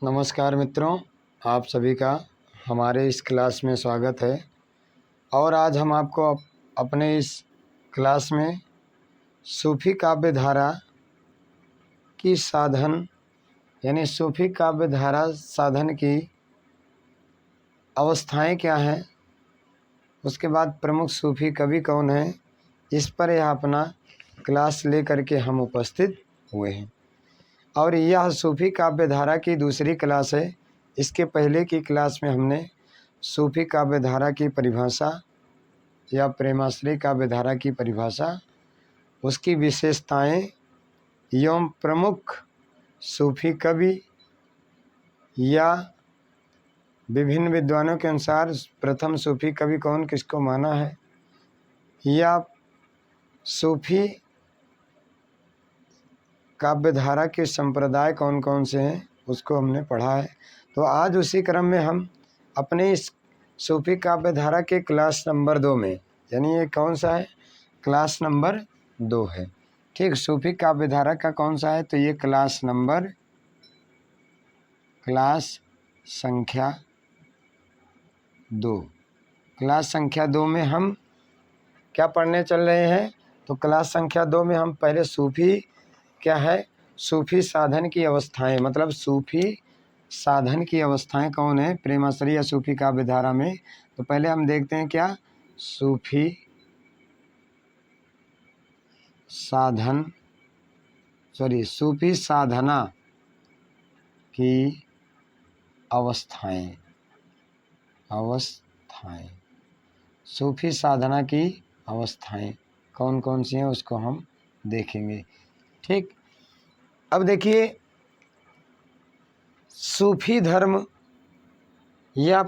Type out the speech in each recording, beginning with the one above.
नमस्कार मित्रों, आप सभी का हमारे इस क्लास में स्वागत है। और आज हम आपको अपने इस क्लास में सूफी काव्य धारा की साधन यानी सूफी काव्य धारा साधन की अवस्थाएं क्या हैं, उसके बाद प्रमुख सूफी कवि कौन हैं, इस पर यह अपना क्लास लेकर के हम उपस्थित हुए हैं। और यह सूफी काव्य धारा की दूसरी क्लास है। इसके पहले की क्लास में हमने सूफी काव्य धारा की परिभाषा या प्रेमाश्रय काव्य धारा की परिभाषा, उसकी विशेषताएं एवं प्रमुख सूफी कवि या विभिन्न विद्वानों के अनुसार प्रथम सूफी कवि कौन किसको माना है, या सूफी काव्य धारा के संप्रदाय कौन कौन से हैं, उसको हमने पढ़ा है। तो आज उसी क्रम में हम अपने इस सूफी काव्य धारा के क्लास नंबर 2 में, यानी ये कौन सा है, क्लास नंबर 2 है। ठीक, सूफी काव्य धारा का कौन सा है, तो ये क्लास संख्या 2। क्लास संख्या 2 में हम क्या पढ़ने चल रहे हैं, तो क्लास संख्या 2 में हम पहले सूफी क्या है, सूफी साधन की अवस्थाएं, मतलब सूफी साधन की अवस्थाएं कौन है प्रेमाश्रय या सूफी काव्य धारा में। तो पहले हम देखते हैं क्या सूफी साधना की अवस्थाएं सूफी साधना की अवस्थाएं कौन कौन सी हैं, उसको हम देखेंगे। ठीक, अब देखिए, सूफी धर्म या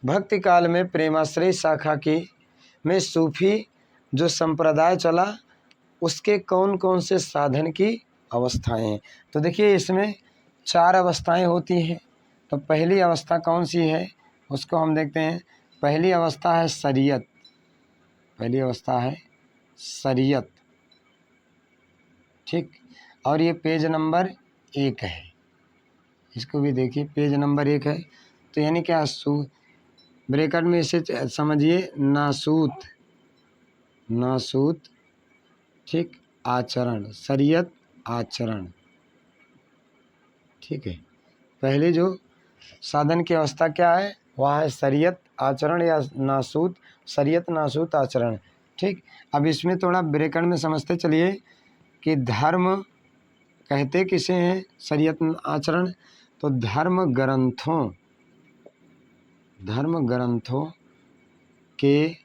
भक्ति काल में प्रेमाश्रय शाखा की में सूफी जो संप्रदाय चला, उसके कौन कौन से साधन की अवस्थाएं हैं। तो देखिए, इसमें 4 अवस्थाएं होती हैं। तो पहली अवस्था कौन सी है, उसको हम देखते हैं। पहली अवस्था है शरीयत। ठीक, और ये पेज नंबर 1 है, इसको भी देखिए, पेज नंबर 1 है। तो यानी क्या, ब्रैकेट में इसे समझिए नासूत, ठीक, आचरण, शरीयत आचरण। ठीक है, पहले जो साधन की अवस्था क्या है, वह है शरीयत आचरण या नासूत, शरीयत नासूत आचरण। ठीक, अब इसमें थोड़ा ब्रैकेट में समझते चलिए कि धर्म कहते किसे हैं, शरीयत आचरण। तो धर्म ग्रंथों के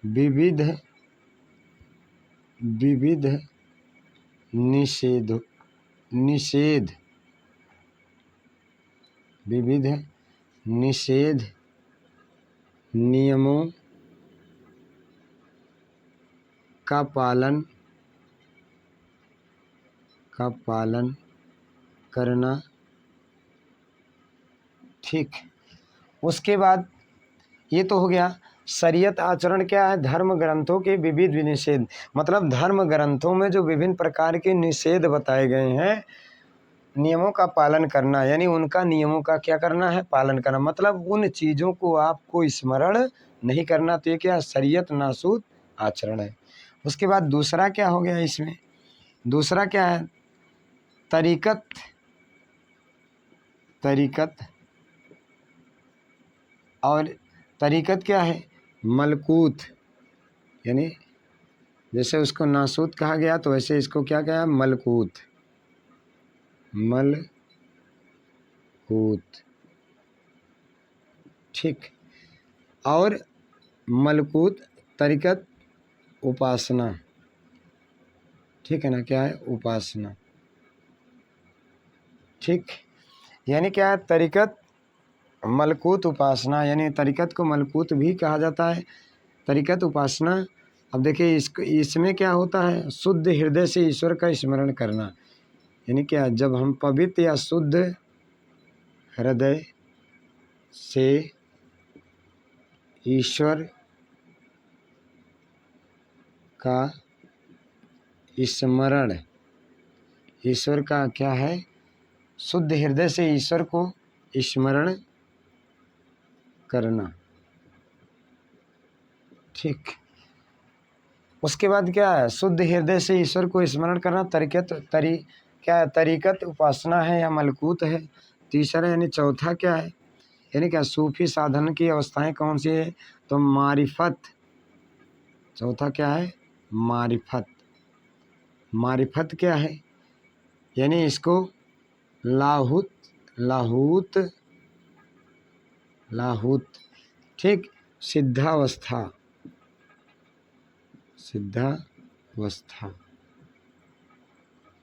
विविध निषेध नियमों का पालन करना। ठीक, उसके बाद ये तो हो गया। शरीयत आचरण क्या है, धर्म ग्रंथों के विविध निषेध, मतलब धर्म ग्रंथों में जो विभिन्न प्रकार के निषेध बताए गए हैं, नियमों का पालन करना, यानी उनका नियमों का क्या करना है, पालन करना, मतलब उन चीज़ों को आपको स्मरण नहीं करना। तो ये क्या, शरीयत नासूत आचरण है। उसके बाद दूसरा क्या हो गया, इसमें दूसरा क्या है, तरीकत। और तरीकत क्या है, मलकूत, यानी जैसे उसको नासूत कहा गया, तो वैसे इसको क्या कहा, मलकूत। ठीक, और मलकूत तरीकत उपासना। ठीक है ना, क्या है, उपासना। ठीक, यानी क्या है, तरीकत मलकूत उपासना, यानी तरीकत को मलकूत भी कहा जाता है, तरीकत उपासना। अब देखिए, इसमें क्या होता है, शुद्ध हृदय से ईश्वर का स्मरण करना, यानी क्या, जब हम पवित्र या शुद्ध हृदय से ईश्वर का स्मरण, ईश्वर का क्या है, शुद्ध हृदय से ईश्वर को स्मरण करना। ठीक, उसके बाद क्या है, शुद्ध हृदय से ईश्वर को स्मरण करना क्या है, तरीकत उपासना है या मलकूत है। तीसरा यानी चौथा क्या है, यानी क्या सूफी साधन की अवस्थाएं कौन सी है, तो मारिफत। चौथा क्या है, मारिफत। मारिफत क्या है, यानी इसको लाहूत लाहूत लाहूत ठीक, सिद्धावस्था सिद्धावस्था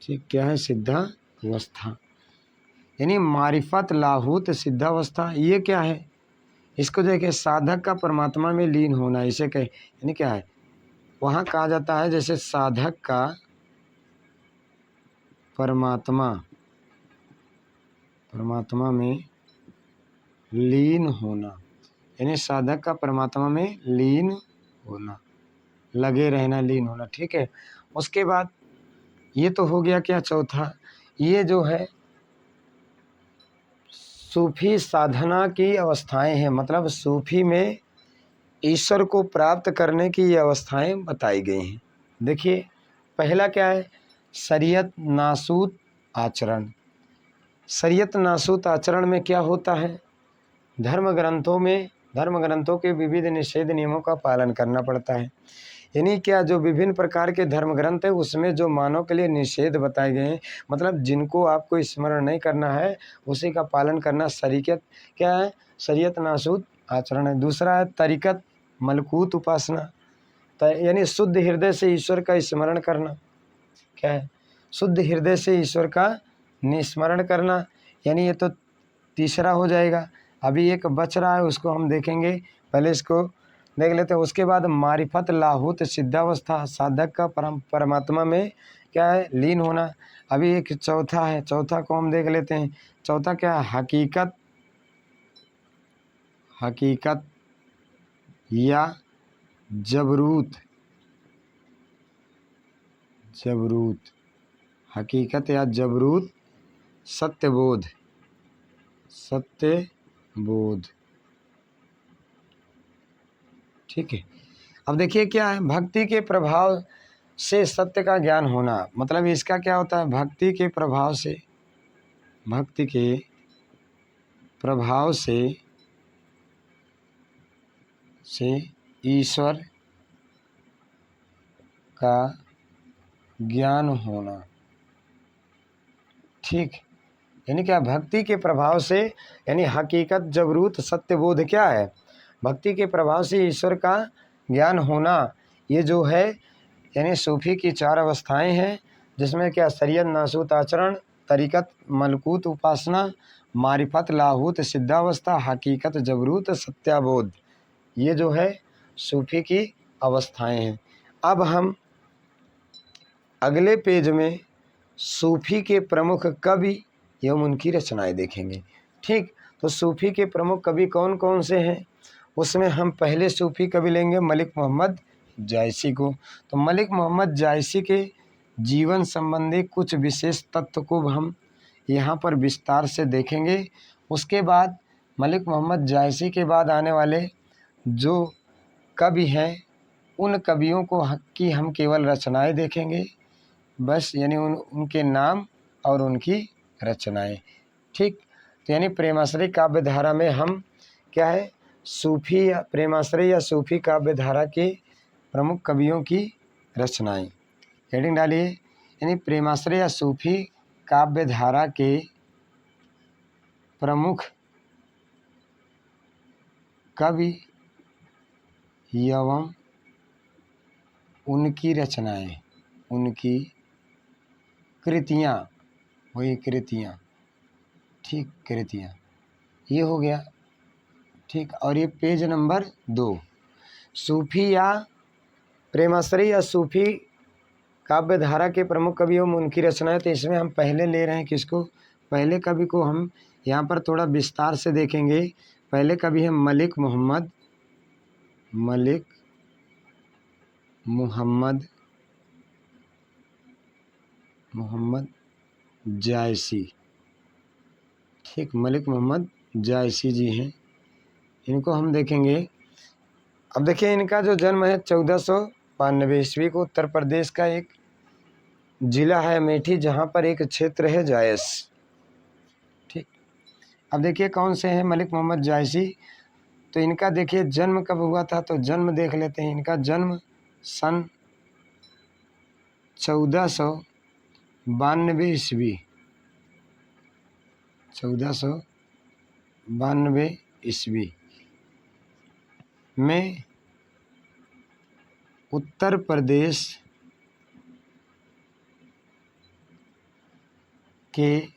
ठीक, क्या है, सिद्धावस्था यानी मारिफत लाहूत सिद्धावस्था। ये क्या है, इसको देखिए साधक का परमात्मा में लीन होना, इसे कहे यानी क्या है, वहाँ कहा जाता है जैसे साधक का परमात्मा में लीन होना, यानी साधक का परमात्मा में लीन होना, लगे रहना, लीन होना। ठीक है, उसके बाद ये तो हो गया क्या, चौथा। ये जो है सूफी साधना की अवस्थाएं हैं, मतलब सूफी में ईश्वर को प्राप्त करने की ये अवस्थाएं बताई गई हैं। देखिए पहला क्या है, शरीयत नासूत आचरण। शरीयत नासूत आचरण में क्या होता है, धर्म ग्रंथों के विविध निषेध नियमों का पालन करना पड़ता है। यानी क्या, जो विभिन्न प्रकार के धर्म ग्रंथ है उसमें जो मानव के लिए निषेध बताए गए हैं, मतलब जिनको आपको स्मरण नहीं करना है उसी का पालन करना शरीयत क्या है, शरीयत नासूत आचरण है। दूसरा है तरीकत मलकूत उपासना, यानी शुद्ध हृदय से ईश्वर का स्मरण करना। क्या है, शुद्ध हृदय से ईश्वर का निस्मरण करना, यानी ये तो तीसरा हो जाएगा। अभी एक बच रहा है, उसको हम देखेंगे, पहले इसको देख लेते हैं। उसके बाद मारिफत लाहूत सिद्धावस्था, साधक का परमात्मा में क्या है, लीन होना। अभी एक चौथा है, चौथा को हम देख लेते हैं। चौथा क्या है, हकीकत या जबरूत। हकीकत या जबरूत, सत्यबोध। ठीक है, अब देखिए क्या है, भक्ति के प्रभाव से सत्य का ज्ञान होना, मतलब इसका क्या होता है, भक्ति के प्रभाव से ईश्वर का ज्ञान होना। ठीक, यानी क्या, भक्ति के प्रभाव से, यानी हकीकत जबरूत सत्यबोध क्या है, भक्ति के प्रभाव से ईश्वर का ज्ञान होना। ये जो है यानी सूफी की चार अवस्थाएं हैं, जिसमें क्या, शरीयत नासूत आचरण, तरीकत मलकूत उपासना, मारिफत लाहूत सिद्धावस्था, हकीकत जबरूत सत्याबोध, ये जो है सूफी की अवस्थाएं हैं। अब हम अगले पेज में सूफी के प्रमुख कवि एवं उनकी रचनाएं देखेंगे। ठीक, तो सूफी के प्रमुख कवि कौन कौन से हैं, उसमें हम पहले सूफी कवि लेंगे मलिक मोहम्मद जायसी को। तो मलिक मोहम्मद जायसी के जीवन संबंधी कुछ विशेष तत्व को हम यहाँ पर विस्तार से देखेंगे। उसके बाद मलिक मोहम्मद जायसी के बाद आने वाले जो कवि हैं उन कवियों की हम केवल रचनाएं देखेंगे बस, यानी उनके नाम और उनकी रचनाएं। ठीक, तो यानी प्रेमाश्रय काव्य धारा में हम क्या है, सूफी या प्रेमाश्रय या सूफी काव्य धारा के प्रमुख कवियों की रचनाएं, हेडिंग डालिए, यानी प्रेमाश्रय या सूफी काव्य धारा के प्रमुख कवि एवं उनकी रचनाएं, उनकी कृतियाँ, वही कृतियाँ। ठीक, कृतियाँ, ये हो गया। ठीक, और ये पेज नंबर 2, सूफी या प्रेमाश्रय या सूफी काव्य धारा के प्रमुख कवि एवं उनकी रचनाएं। तो इसमें हम पहले ले रहे हैं किसको, पहले कवि को हम यहाँ पर थोड़ा विस्तार से देखेंगे। पहले कवि है मलिक मोहम्मद जायसी। ठीक, मलिक मोहम्मद जायसी जी हैं, इनको हम देखेंगे। अब देखिए इनका जो जन्म है 1492 ईस्वी को, उत्तर प्रदेश का एक जिला है अमेठी, जहाँ पर एक क्षेत्र है जायस। ठीक, अब देखिए कौन से हैं मलिक मोहम्मद जायसी। तो इनका देखिए जन्म कब हुआ था, तो जन्म देख लेते हैं। इनका जन्म सन 1492 ईस्वी, 1492 ईस्वी में उत्तर प्रदेश के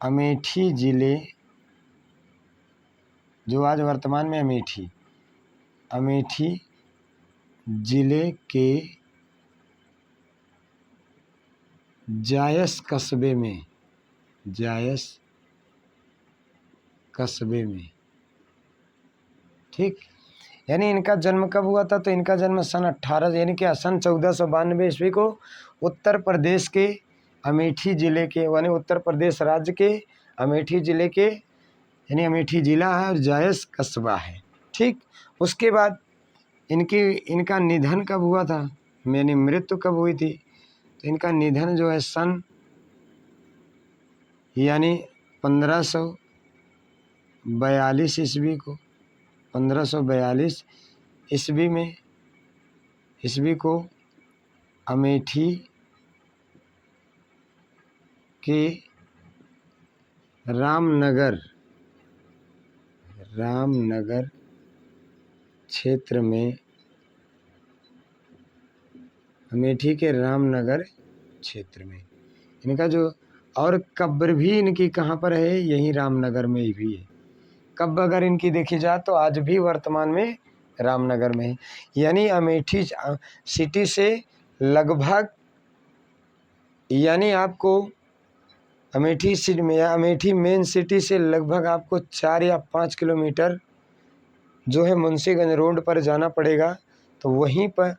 अमेठी जिले, जो आज वर्तमान में अमेठी जिले के जायस कस्बे में, ठीक, यानी इनका जन्म कब हुआ था, तो इनका जन्म सन 1492 ईस्वी को उत्तर प्रदेश के अमेठी जिले के, यानी उत्तर प्रदेश राज्य के अमेठी जिले के, यानी अमेठी जिला है और जायस कस्बा है। ठीक, उसके बाद इनका निधन कब हुआ था, यानी मृत्यु कब हुई थी, तो इनका निधन जो है सन यानी 1542 ईस्वी को, 1542 ईस्वी को अमेठी के रामनगर क्षेत्र में, अमेठी के रामनगर क्षेत्र में इनका जो, और कब्र भी इनकी कहाँ पर है, यही रामनगर में ही भी है। कब्र अगर इनकी देखी जाए तो आज भी वर्तमान में रामनगर में है, यानी अमेठी सिटी से लगभग, यानी आपको अमेठी मेन सिटी से लगभग आपको 4 या 5 किलोमीटर जो है मुंशीगंज रोड पर जाना पड़ेगा। तो वहीं पर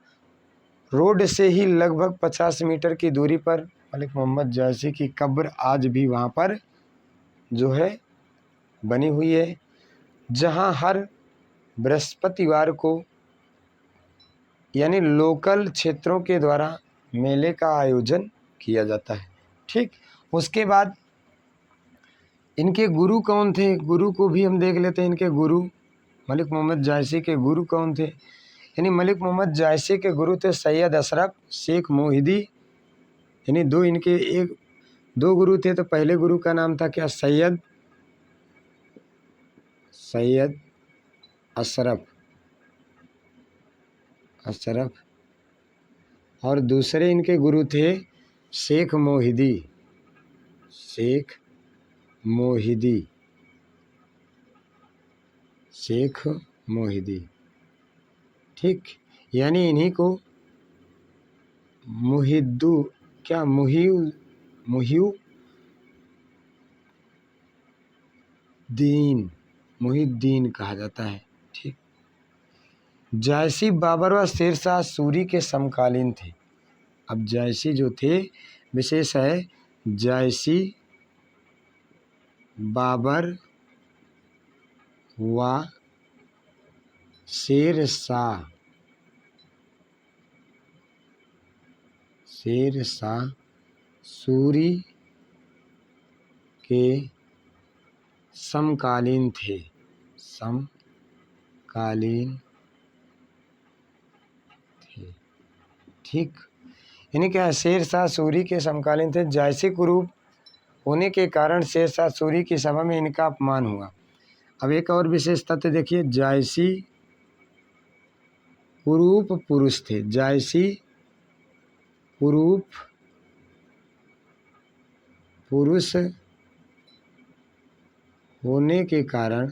रोड से ही लगभग 50 मीटर की दूरी पर मलिक मोहम्मद जायसी की कब्र आज भी वहाँ पर जो है बनी हुई है, जहाँ हर बृहस्पतिवार को, यानी लोकल क्षेत्रों के द्वारा मेले का आयोजन किया जाता है। ठीक, उसके बाद इनके गुरु कौन थे, गुरु को भी हम देख लेते हैं। इनके गुरु, मलिक मोहम्मद जायसी के गुरु कौन थे, यानी मलिक मोहम्मद जायसी के गुरु थे सैयद अशरफ शेख मोहिदी, यानी दो गुरु थे। तो पहले गुरु का नाम था क्या, सैयद अशरफ, और दूसरे इनके गुरु थे शेख मोहिदी। ठीक, यानी इन्हीं को मुहिउद्दीन कहा जाता है। ठीक, जायसी बाबर व शेरशाह सूरी के समकालीन थे। अब जायसी जो थे, विशेष है जायसी बाबर व शेरशाह सूरी के समकालीन थे। ठीक, यानी क्या, शेरशाह सूरी के समकालीन थे। जायसी कुरूप होने के कारण शेरशाह सूरी की सभा में इनका अपमान हुआ। अब एक और विशेष तथ्य देखिए, जायसी कुरूप पुरुष थे। जायसी कुरूप पुरुष होने के कारण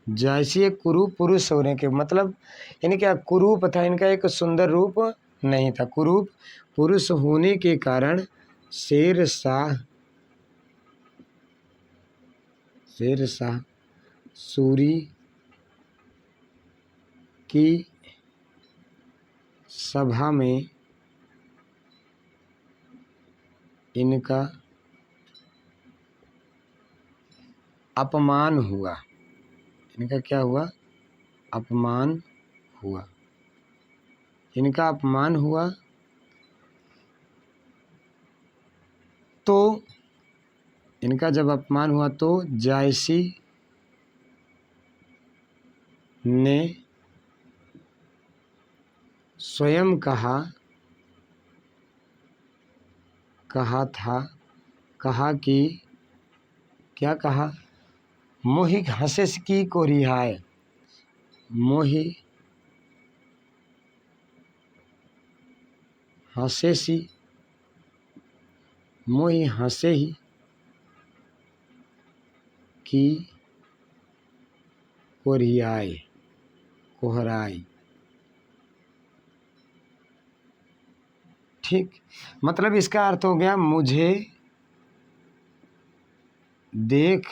जायसी एक कुरूप पुरुष होने के मतलब, यानी क्या, कुरूप था, इनका एक सुंदर रूप नहीं था। कुरूप पुरुष होने के कारण शेरशाह सूरी की सभा में इनका अपमान हुआ। इनका क्या हुआ? अपमान हुआ। इनका अपमान हुआ तो इनका जब अपमान हुआ तो जायसी ने स्वयं कहा कि क्या कहा? मोहि हंसेस की को रिहाय। मोहि हंसेसी, मोहि हंसे ही की कोरियाय, कोहराई। ठीक, मतलब इसका अर्थ हो गया मुझे देख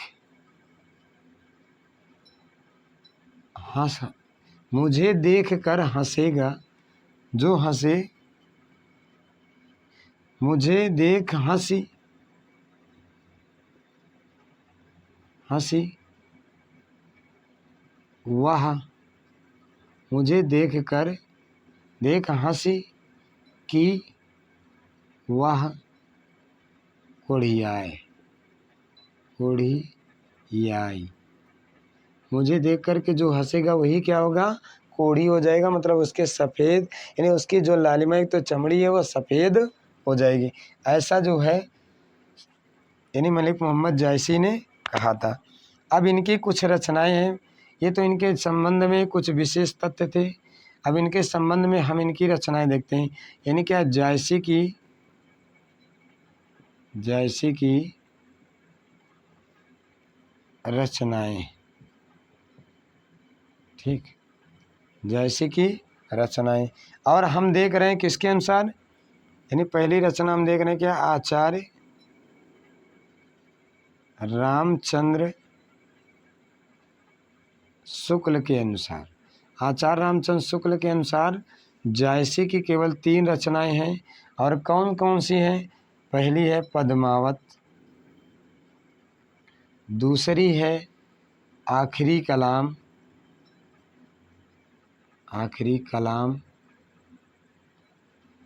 हंस, मुझे देख कर हंसेगा जो हंसे, मुझे देख हंसी वह, मुझे देख हंसी कि वह कोढ़ियाए। मुझे देख कर के जो हंसेगा वही क्या होगा? कोढ़ी हो जाएगा, मतलब उसके सफ़ेद, यानी उसकी जो लालिमा तो चमड़ी है वो सफ़ेद हो जाएगी। ऐसा जो है यानी मलिक मोहम्मद जायसी ने कहा था। अब इनकी कुछ रचनाएं हैं, ये तो इनके संबंध में कुछ विशेष तथ्य थे। अब इनके संबंध में हम इनकी रचनाएं देखते हैं। यानी क्या? जायसी की रचनाएं। ठीक, जायसी की रचनाएं। और हम देख रहे हैं किसके अनुसार? यानी पहली रचना हम देख रहे हैं क्या? आचार्य रामचंद्र शुक्ल के अनुसार। आचार्य रामचंद्र शुक्ल के अनुसार जायसी की केवल 3 रचनाएं हैं। और कौन कौन सी हैं? पहली है पद्मावत, दूसरी है आखिरी कलाम,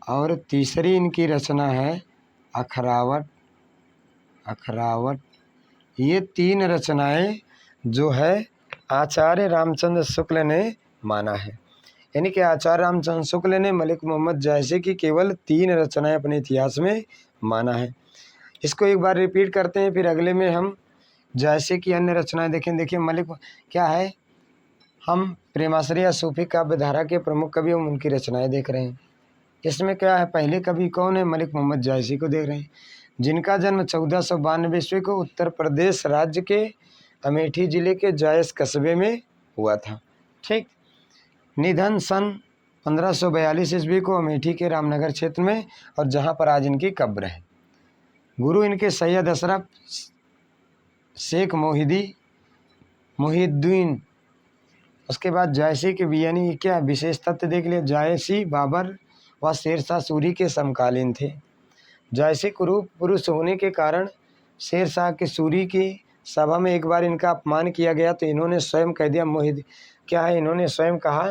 और तीसरी इनकी रचना है अखरावट। ये 3 रचनाएं जो है आचार्य रामचंद्र शुक्ल ने माना है। यानी कि आचार्य रामचंद्र शुक्ल ने मलिक मोहम्मद जायसी की केवल 3 रचनाएं अपने इतिहास में माना है। इसको एक बार रिपीट करते हैं, फिर अगले में हम जायसी की अन्य रचनाएं देखें। देखिए मलिक क्या है, हम प्रेमाश्रय या सूफी काव्य धारा के प्रमुख कवि हम उनकी रचनाएं देख रहे हैं। इसमें क्या है? पहले कवि कौन है? मलिक मोहम्मद जायसी को देख रहे हैं, जिनका जन्म 1492 ईस्वी को उत्तर प्रदेश राज्य के अमेठी जिले के जायस कस्बे में हुआ था। ठीक, निधन सन 1542 ईस्वी को अमेठी के रामनगर क्षेत्र में, और जहां पर आज इनकी कब्र है। गुरु इनके सैयद अशरफ शेख मोहिद्दीन। उसके बाद जायसी के भी यानी क्या विशेष तथ्य देख लिया। जायसी बाबर व शेरशाह सूरी के समकालीन थे। जायसी कुरूप पुरुष होने के कारण शेरशाह के सूरी की सभा में एक बार इनका अपमान किया गया तो इन्होंने स्वयं कह दिया इन्होंने स्वयं कहा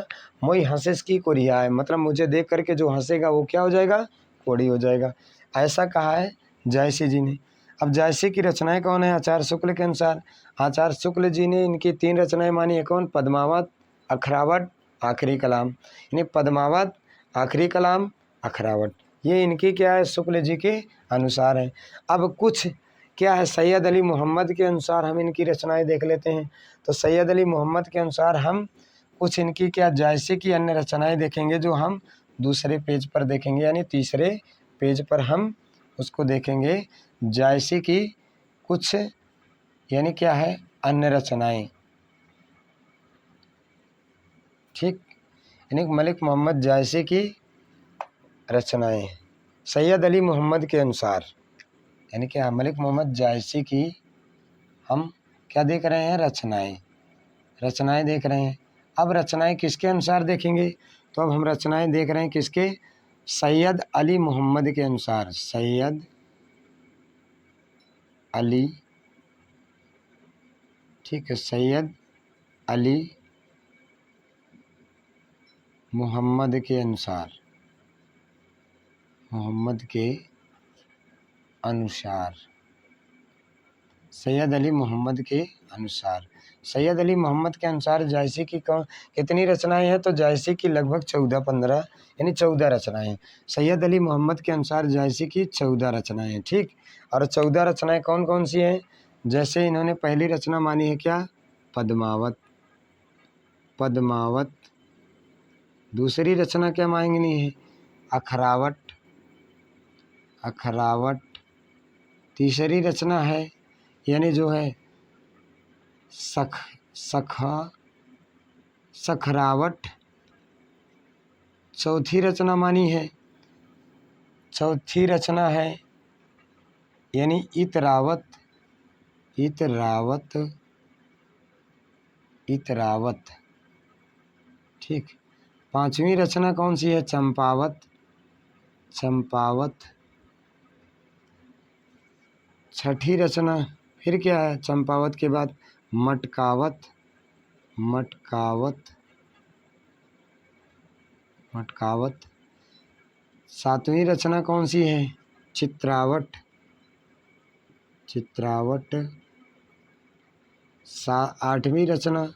मोई हंसेस की को रिहा है, मतलब मुझे देख करके जो हंसेगा वो क्या हो जाएगा? कोढ़ी हो जाएगा। ऐसा कहा है जायसी जी ने। अब जायसी की रचनाएं कौन है? आचार्य शुक्ल के अनुसार आचार्य शुक्ल जी ने इनकी 3 रचनाएं मानी है। कौन? पद्मावत, अखरावट, आखिरी कलाम। यानी पद्मावत, आखिरी कलाम, अखरावट, ये इनकी क्या है? शुक्ल जी के अनुसार है। अब कुछ क्या है? सैयद अली मोहम्मद के अनुसार हम इनकी रचनाएं देख लेते हैं। तो सैयद अली मोहम्मद के अनुसार हम कुछ इनकी क्या जायसी की अन्य रचनाएं देखेंगे, जो हम दूसरे पेज पर देखेंगे, यानी तीसरे पेज पर हम उसको देखेंगे। जायसी की कुछ यानी क्या है? अन्य रचनाएं। ठीक, यानी मलिक मोहम्मद जायसी की रचनाएं सैयद अली मोहम्मद के अनुसार, यानी कि मलिक मोहम्मद जायसी की हम क्या देख रहे हैं? रचनाएं देख रहे हैं। अब रचनाएं किसके अनुसार देखेंगे? तो अब हम रचनाएं देख रहे हैं किसके? सैयद अली मोहम्मद के अनुसार। सैयद अली, ठीक है, सैयद अली मोहम्मद के अनुसार, मोहम्मद के अनुसार, सैयद अली मोहम्मद के अनुसार। सैयद अली मोहम्मद के अनुसार जायसी की कितनी रचनाएं हैं? तो जायसी की लगभग 14-15 यानी 14 रचनाएं हैं। सैयद अली मोहम्मद के अनुसार जायसी की 14 रचनाएं हैं, ठीक। और 14 रचनाएं कौन कौन सी हैं? जैसे इन्होंने पहली रचना मानी है क्या? पद्मावत, पद्मावत। दूसरी रचना क्या मांगनी है? अखरावट, अखरावट। तीसरी रचना है यानी जो है सखरावट। चौथी रचना मानी है, चौथी रचना है यानी इतरावत, इतरावत, इतरावत, ठीक। पांचवी रचना कौन सी है? चंपावत, चंपावत। छठी रचना फिर क्या है चंपावत के बाद? मटकावत, मटकावत, मटकावत। सातवीं रचना कौन सी है? चित्रावट, चित्रावट। आठवीं रचना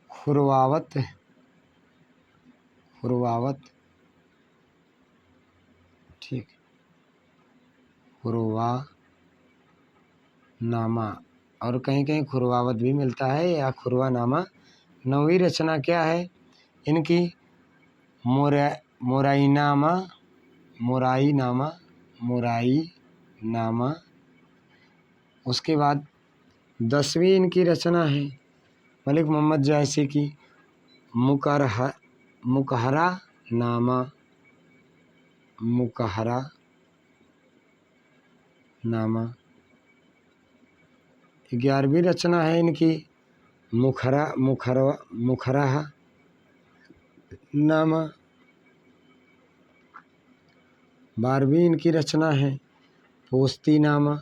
खुरवावत, खुरवावत, ठीक, खुरवा नामा, और कहीं कहीं खुरवावत भी मिलता है या खुरवा नामा। नौवीं रचना क्या है इनकी? मोराई नामा, मोराई नामा, मोराई नामा। उसके बाद 10वीं इनकी रचना है मलिक मोहम्मद जायसी की मुकहरा नामा, मुकहरा नामा। 11वीं रचना है इनकी मुखरा नामा। 12वीं इनकी रचना है पोस्ती नामा,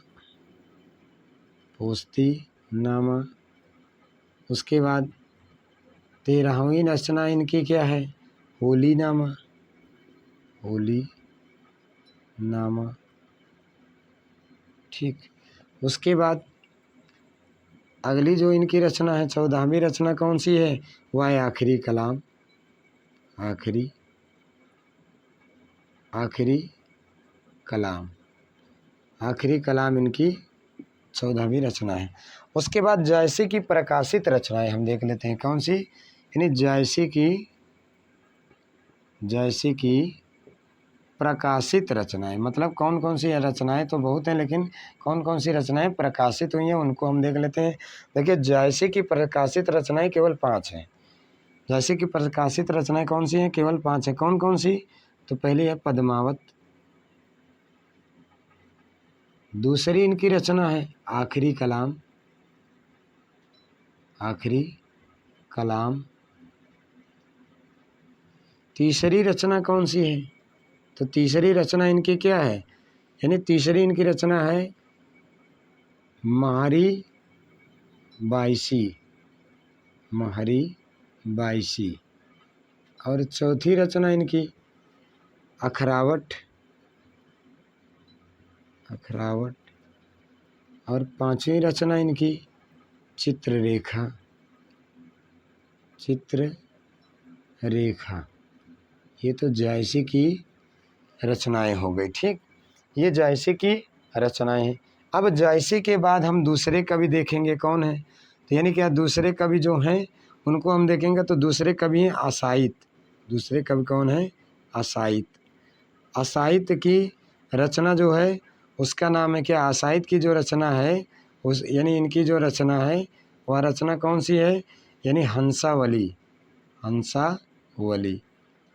पोस्ती नामा। उसके बाद 13वीं रचना इनकी क्या है? होली नामा, होली नामा, ठीक। उसके बाद अगली जो इनकी रचना है 14वीं रचना कौन सी है? वह है आखिरी कलाम, आखिरी, आखिरी कलाम, आखिरी कलाम इनकी 14वीं रचना है। उसके बाद जायसी की प्रकाशित रचनाएं हम देख लेते हैं कौन सी। यानी जायसी की प्रकाशित रचनाएं, मतलब कौन कौन सी रचनाएं तो बहुत हैं, लेकिन कौन कौन सी रचनाएं प्रकाशित हुई हैं उनको हम देख लेते हैं। देखिए जायसी की प्रकाशित रचनाएं केवल 5 हैं। जायसी की प्रकाशित रचनाएं कौन सी हैं? केवल 5 हैं। कौन कौन सी? तो पहली है पद्मावत, दूसरी इनकी रचना है आखिरी कलाम, आखिरी कलाम। तीसरी रचना कौन सी है? तो तीसरी रचना इनकी क्या है? यानी तीसरी इनकी रचना है महरी बाईसी, महरी बाईसी। और चौथी रचना इनकी अखरावट, अखरावट। और 5वीं रचना इनकी चित्ररेखा, चित्ररेखा। ये तो जायसी की रचनाएं हो गई, ठीक। ये जायसी की रचनाएं हैं। अब जायसी के बाद हम दूसरे कवि देखेंगे कौन है। तो यानी क्या दूसरे कवि जो हैं उनको हम देखेंगे। तो दूसरे कवि हैं असाइत। दूसरे कवि कौन है? असाइत। असाइत की रचना जो है उसका नाम है क्या? असाइत की जो रचना है उस यानी इनकी जो रचना है वह रचना कौन सी है? यानी हंसावली, हंसावली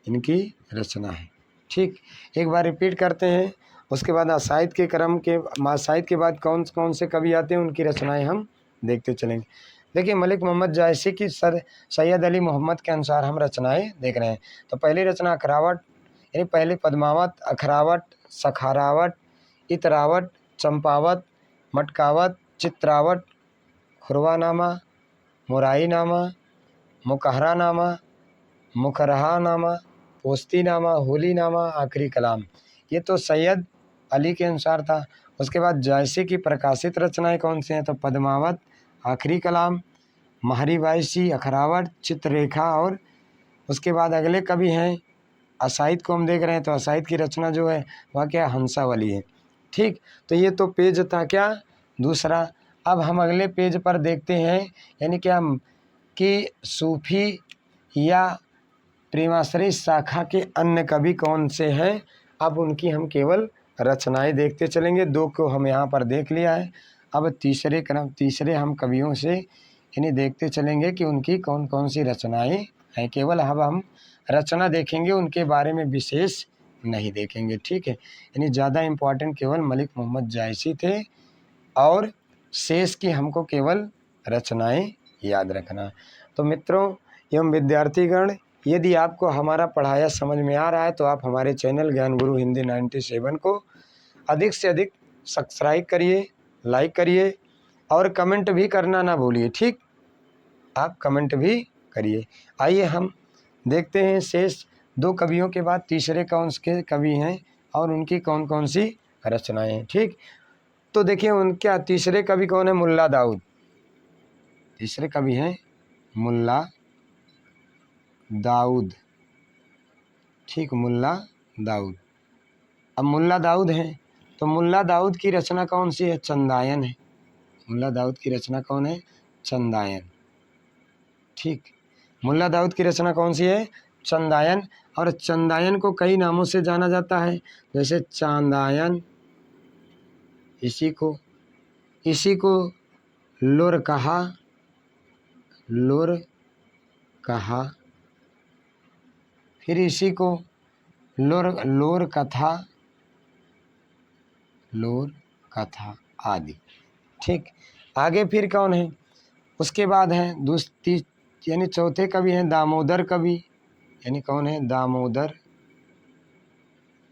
इनकी रचना है, ठीक। एक बार रिपीट करते हैं, उसके बाद असाइत के क्रम के असाइत के बाद कौन कौन से कवि आते हैं उनकी रचनाएं हम देखते चलेंगे। देखिए मलिक मोहम्मद जायसी की सैयद अली मोहम्मद के अनुसार हम रचनाएं देख रहे हैं। तो पहली रचना अखरावट, यानी पहले पद्मावत, अखरावट, सखारावट, इतरावट, चंपावत, मटकावत, चित्रावट, खुरवानामा, मुराईनामा, मुकहरानामा, मुखरहानामा, पोस्तीनामा, होलीनामा, आखिरी कलाम। ये तो सैयद अली के अनुसार था। उसके बाद जायसी की प्रकाशित रचनाएं कौन सी हैं? तो पद्मावत, आखिरी कलाम, महरी बाईसी, अखरावट, चित्ररेखा। और उसके बाद अगले कवि हैं असाइद को हम देख रहे हैं, तो असाइद की रचना जो है वह क्या हंसावली है। ठीक, तो ये तो पेज था क्या दूसरा। अब हम अगले पेज पर देखते हैं, यानी क्या कि सूफी या प्रेमाश्रय शाखा के अन्य कवि कौन से हैं। अब उनकी हम केवल रचनाएं देखते चलेंगे। दो को हम यहाँ पर देख लिया है, अब तीसरे हम कवियों से यानी देखते चलेंगे कि उनकी कौन कौन सी रचनाएं हैं। केवल अब हम रचना देखेंगे, उनके बारे में विशेष नहीं देखेंगे। ठीक है, यानी ज़्यादा इम्पोर्टेंट केवल मलिक मोहम्मद जायसी थे और शेष की हमको केवल रचनाएं याद रखना। तो मित्रों एवं विद्यार्थीगण, यदि आपको हमारा पढ़ाया समझ में आ रहा है तो आप हमारे चैनल ज्ञान गुरु हिंदी 97 को अधिक से अधिक सब्सक्राइब करिए, लाइक करिए और कमेंट भी करना ना भूलिए। ठीक, आप कमेंट भी करिए। आइए हम देखते हैं शेष दो कवियों के बाद तीसरे कौन से कवि हैं और उनकी कौन कौन सी रचनाएं हैं। ठीक, तो देखिए उनका तीसरे कवि कौन है? मुल्ला दाऊद। तीसरे कवि हैं मुल्ला दाऊद। ठीक, मुल्ला दाऊद। अब मुल्ला दाऊद हैं तो मुल्ला दाऊद की रचना कौन सी है? चंदायन है। मुल्ला दाऊद की रचना कौन है? चंदायन। ठीक, मुल्ला दाऊद की रचना कौन सी है? चंदायन। और चंदायन को कई नामों से जाना जाता है, जैसे चांदायन, इसी को लोर कहा, फिर इसी को लोर कथा आदि। ठीक, आगे फिर कौन है? उसके बाद हैं यानी चौथे कवि हैं दामोदर कवि। यानी कौन है?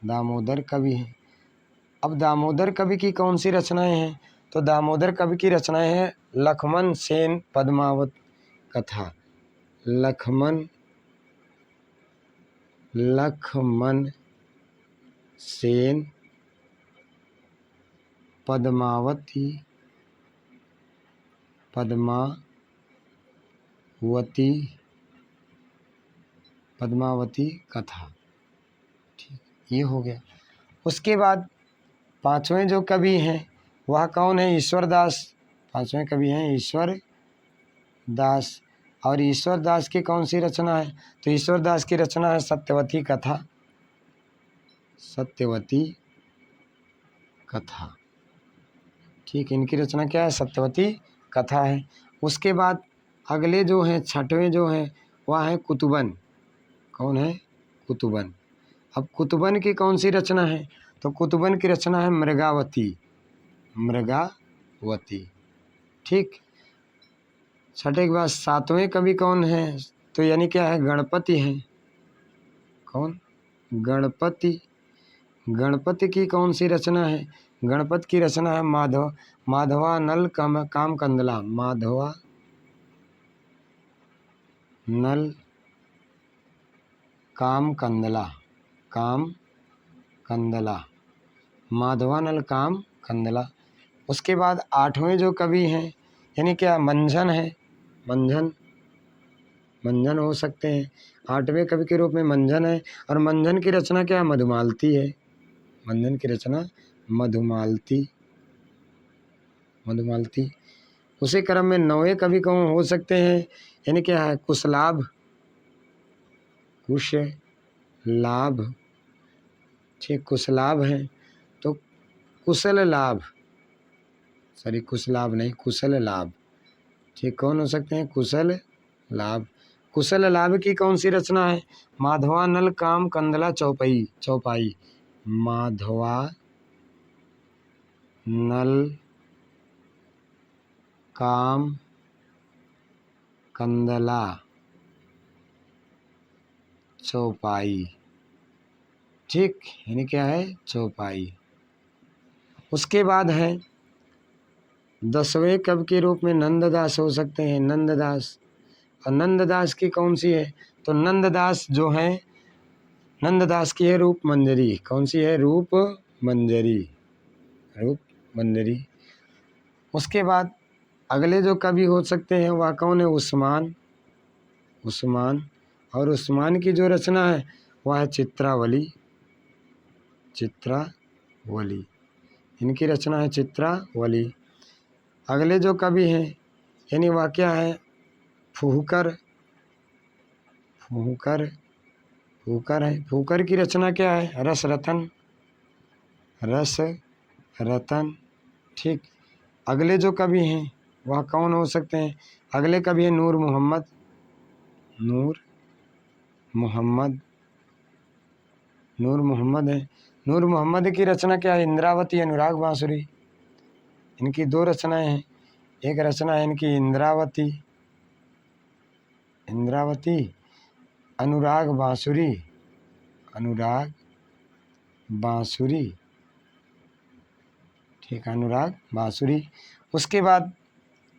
दामोदर कवि हैं। अब दामोदर कवि की कौन सी रचनाएं हैं? तो दामोदर कवि की रचनाएं हैं लक्ष्मण सेन पद्मावत कथा। लक्ष्मण सेन पद्मावती कथा। ठीक, ये हो गया। उसके बाद पांचवें जो कवि हैं वह कौन है? ईश्वर दास। पांचवें कवि हैं ईश्वर दास। और ईश्वर दास की कौन सी रचना है? तो ईश्वर दास की रचना है सत्यवती कथा। ठीक, इनकी रचना क्या है? सत्यवती कथा है। उसके बाद अगले जो हैं छठवें जो हैं वह है कुतुबन। कौन है? कुतुबन। अब कुतुबन की कौन सी रचना है? तो कुतुबन की रचना है मृगावती। ठीक, छठे के बाद सातवें कवि कौन है? तो यानी क्या है? गणपति हैं। कौन? गणपति की कौन सी रचना है? गणपति की रचना है माधवानल काम कंदला। माधवानल काम कंदला। उसके बाद आठवें जो कवि हैं यानी क्या? मंझन है। मंझन हो सकते हैं। आठवें कवि के रूप में मंझन है। और मंझन की रचना क्या है? मधुमालती है। मंझन की रचना मधुमालती। उसी क्रम में नौवें कवि कौन हो सकते हैं? यानी क्या है? कुशलाभ। ठीक, कुशलाभ हैं। तो कुशल लाभ। ठीक, कौन हो सकते हैं? कुशल लाभ की कौन सी रचना है? माधवानल काम कंदला चौपाई। माधवानल काम कंदला चौपाई। ठीक, यानी क्या है? चौपाई। उसके बाद है 10वें कवि के रूप में नंददास हो सकते हैं, नंददास। और नंददास की कौन सी है, तो नंददास जो है, नंददास की है रूप मंजरी। कौन सी है, रूप मंजरी, रूप मंजरी। उसके बाद अगले जो कवि हो सकते हैं वह कौन है, उस्मान, उस्मान। और उस्मान की जो रचना है वह है चित्रावली, चित्रावली। इनकी रचना है चित्रावली। अगले जो कवि हैं यानी वह क्या है, फुहकर, फुहकर, फुहकर है। फुहकर की रचना क्या है, रस रतन, रस रतन। ठीक। अगले जो कवि हैं वह कौन हो सकते हैं, अगले कवि हैं नूर मोहम्मद, नूर मोहम्मद, नूर मोहम्मद है। नूर मोहम्मद की रचना क्या है, इंद्रावती, अनुराग बांसुरी। इनकी दो रचनाएं हैं, एक रचना है इनकी इंद्रावती, इंद्रावती, अनुराग बांसुरी, अनुराग बांसुरी। ठीक, अनुराग बांसुरी। उसके बाद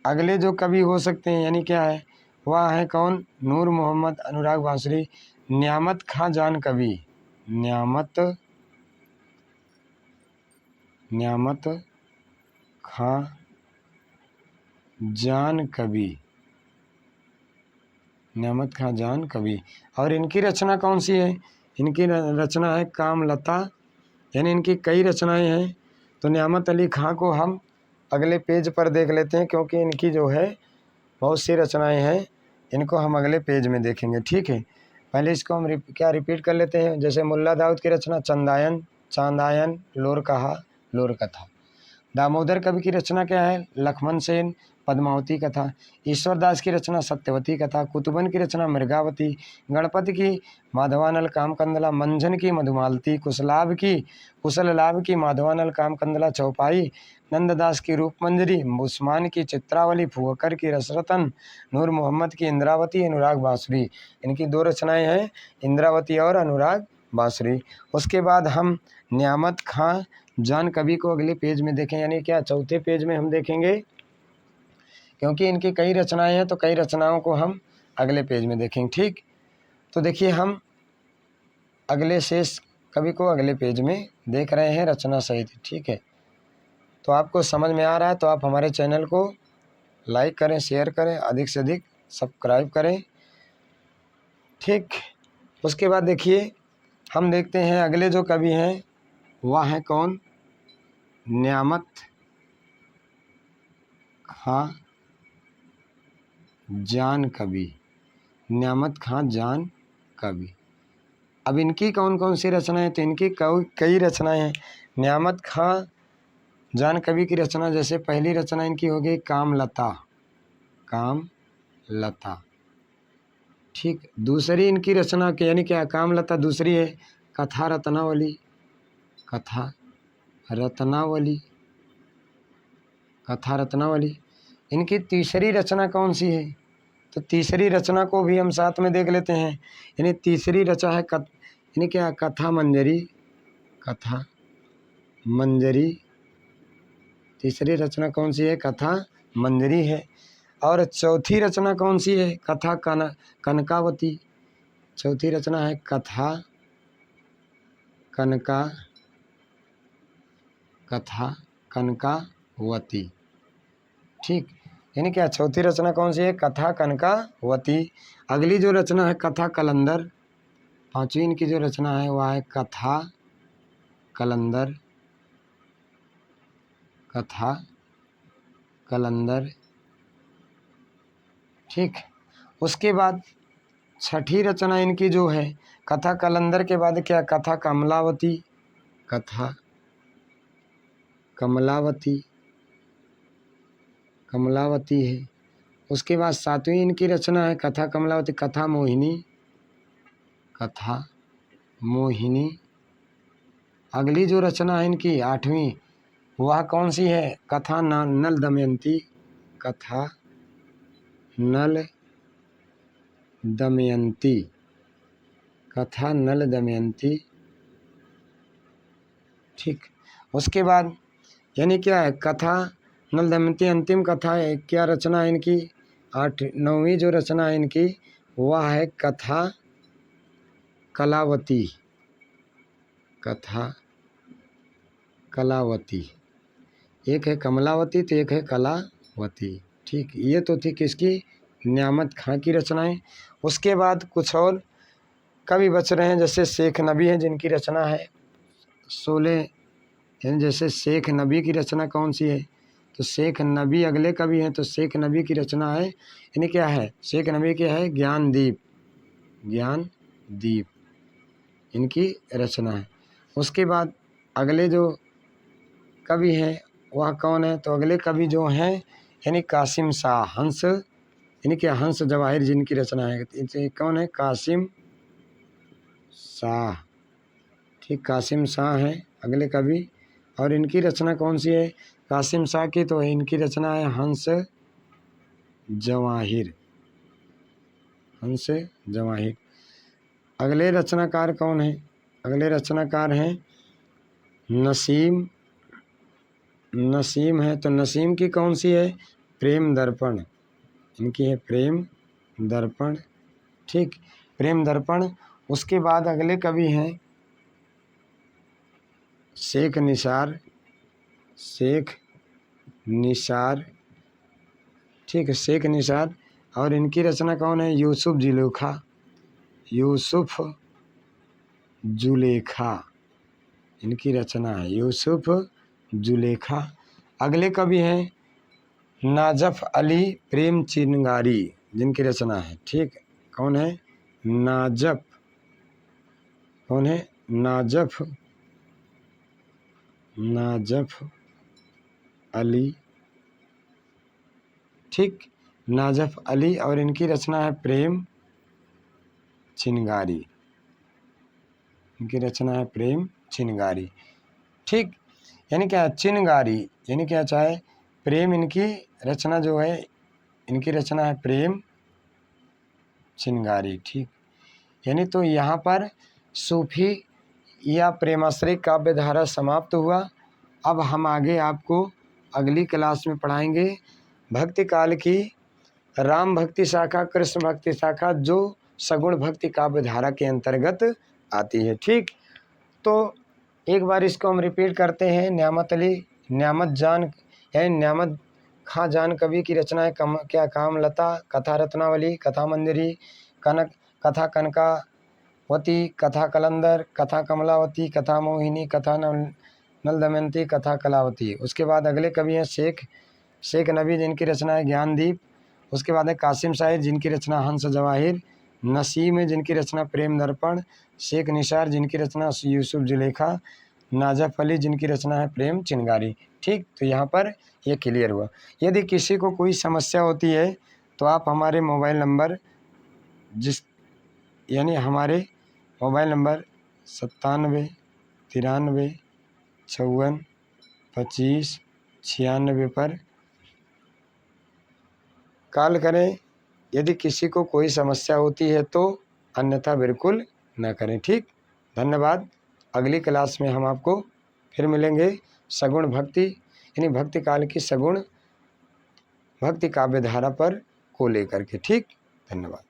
अगले जो कवि हो सकते हैं यानी क्या है, वह है कौन, नूर मोहम्मद, अनुराग बांसुरी, न्यामत खां जान कवि, न्यामत, न्यामत खां जान कवि, न्यामत खां जान कवि। और इनकी रचना कौन सी है, इनकी रचना है कामलता, यानी इनकी कई रचनाएं हैं। तो न्यामत अली खां को हम अगले पेज पर देख लेते हैं, क्योंकि इनकी जो है बहुत सी रचनाएं हैं, इनको हम अगले पेज में देखेंगे। ठीक है, पहले इसको हम रिपीट कर लेते हैं। जैसे मुल्ला दाऊद की रचना चंदायन, चांदायन, लोर कहा, लोर कथा। दामोदर कवि की रचना क्या है, लक्ष्मण सेन, पद्मावती कथा। ईश्वर दास की रचना सत्यवती कथा। कुतुबन की रचना मृगावती। गणपति की माधवानल कामकंदला। मंझन की मधुमालती। कुशल लाभ की माधवानल कामकंदला चौपाई। नंददास की रूपमंजरी। उस्मान की चित्रावली। फुहकर की रसरतन। नूर मोहम्मद की इंद्रावती, अनुराग बांसुरी। इनकी दो रचनाएं हैं, इंद्रावती और अनुराग बांसुरी। उसके बाद हम न्यामत खां जान कवि को अगले पेज में देखें, यानी क्या, चौथे पेज में हम देखेंगे, क्योंकि इनकी कई रचनाएं हैं तो कई रचनाओं को हम अगले पेज में देखेंगे। ठीक, तो देखिए हम अगले शेष कवि को अगले पेज में देख रहे हैं रचना सहित। ठीक है, तो आपको समझ में आ रहा है तो आप हमारे चैनल को लाइक करें, शेयर करें, अधिक से अधिक सब्सक्राइब करें। ठीक, उसके बाद देखिए हम देखते हैं अगले जो कवि हैं वह है कौन, न्यामत खां जान कवि, न्यामत खां जान कवि। अब इनकी कौन कौन सी रचनाएं, तो इनकी कई रचनाएं हैं। न्यामत खां जान कवि की रचना, जैसे पहली रचना इनकी हो गई कामलता, कामलता। ठीक, दूसरी इनकी रचना के यानी क्या, कामलता। दूसरी है कथा रत्नावली, कथा रत्नावली, कथा रत्नावली। इनकी तीसरी रचना कौन सी है, तो तीसरी रचना को भी हम साथ में देख लेते हैं। यानी तीसरी रचना है यानी क्या, कथा मंजरी, कथा मंजरी। तीसरी रचना कौन सी है, कथा मंजरी है। और चौथी रचना कौन सी है, कथा कनकावती। चौथी रचना है कथा कथा कनकावती। ठीक, यानी क्या, चौथी रचना कौन सी है, कथा कनकावती। अगली जो रचना है कथा कलंदर। पांचवी इनकी जो रचना है वह है कथा कलंदर, कथा कलंदर। ठीक, उसके बाद छठी रचना इनकी जो है कथा कलंदर के बाद क्या, कथा कमलावती, कथा कमलावती, कमलावती है। उसके बाद सातवीं इनकी रचना है कथा कमलावती, कथा मोहिनी, कथा मोहिनी। अगली जो रचना है इनकी आठवीं वह कौन सी है, कथा नल दमयंती, कथा नल दमयंती, कथा नल दमयंती। ठीक, उसके बाद यानी क्या है, कथा नल दमयंती अंतिम कथा है, क्या रचना है इनकी, 9वीं जो रचना है इनकी वह है कथा कलावती। कथा कलावती, एक है कमलावती तो एक है कलावती। ठीक, ये तो थी किसकी, न्यामत खां की रचनाएं। उसके बाद कुछ और कवि बच रहे हैं, जैसे शेख नबी हैं जिनकी रचना है 16, यानी जैसे शेख नबी की रचना कौन सी है, तो शेख नबी अगले कवि हैं, तो शेख नबी की रचना है, यानी क्या है, शेख नबी की है ज्ञानदीप। ज्ञानदीप इनकी रचना है। उसके बाद अगले जो कवि हैं वह कौन है, तो अगले कवि जो हैं यानी कासिम शाह, हंस यानी कि हंस जवाहिर जिनकी रचना है, इनसे कौन है, कासिम शाह। ठीक, कासिम शाह हैं अगले कवि, और इनकी रचना कौन सी है, कासिम शाह की तो इनकी रचना है हंस जवाहिर। हंस जवाहिर। अगले रचनाकार कौन है, अगले रचनाकार हैं नसीम। नसीम है, तो नसीम की कौन सी है, प्रेम दर्पण। इनकी है प्रेम दर्पण। ठीक, प्रेम दर्पण। उसके बाद अगले कवि हैं शेख निसार। शेख निसार, ठीक है, शेख निसार, और इनकी रचना कौन है, यूसुफ जुलेखा। यूसुफ जुलेखा इनकी रचना है, यूसुफ जुलेखा। अगले कवि हैं नाजफ अली प्रेम चिनगारी जिनकी रचना है। ठीक, कौन है, नाजफ, कौन है, नाजफ, नाजफ अली। ठीक, नाजफ अली, और इनकी रचना है प्रेम चिनगारी। इनकी रचना है प्रेम चिनगारी। ठीक, यानी क्या, चिनगारी यानी क्या चाहे, प्रेम, इनकी रचना जो है, इनकी रचना है प्रेम चिनगारी। ठीक, यानी तो यहाँ पर सूफी या प्रेमाश्रय काव्य धारा समाप्त हुआ। अब हम आगे आपको अगली क्लास में पढ़ाएंगे भक्ति काल की राम भक्ति शाखा, कृष्ण भक्ति शाखा, जो सगुण भक्ति काव्य धारा के अंतर्गत आती है। ठीक, तो एक बार इसको हम रिपीट करते हैं। न्यामत अली, न्यामत जान यानी न्यामत खां जान कवि की रचना है क्या, कामलता, कथा रत्नावली, कथा मंदिरी, कनक, कथा कनकावती, कथा कलंदर, कथा कमलावती, कथा मोहिनी, कथा नल दमयंती, कथा कलावती। उसके बाद अगले कवि हैं शेख नबी जिनकी रचना है ज्ञानदीप। उसके बाद है कासिम शाहिर जिनकी रचना हंस जवाहिर। नसीम है जिनकी रचना प्रेम दर्पण। शेख निसार जिनकी रचना यूसुफ जुलेखा। नाजफ अली जिनकी रचना है प्रेम चिनगारी। ठीक, तो यहाँ पर ये क्लियर हुआ। यदि किसी को कोई समस्या होती है तो आप हमारे मोबाइल नंबर यानी हमारे मोबाइल नंबर 97 93 54 25 96 पर कॉल करें यदि किसी को कोई समस्या होती है तो, अन्यथा बिल्कुल न करें। ठीक, धन्यवाद। अगली क्लास में हम आपको फिर मिलेंगे सगुण भक्ति यानी भक्ति काल की सगुण भक्ति काव्य धारा पर को लेकर के। ठीक, धन्यवाद।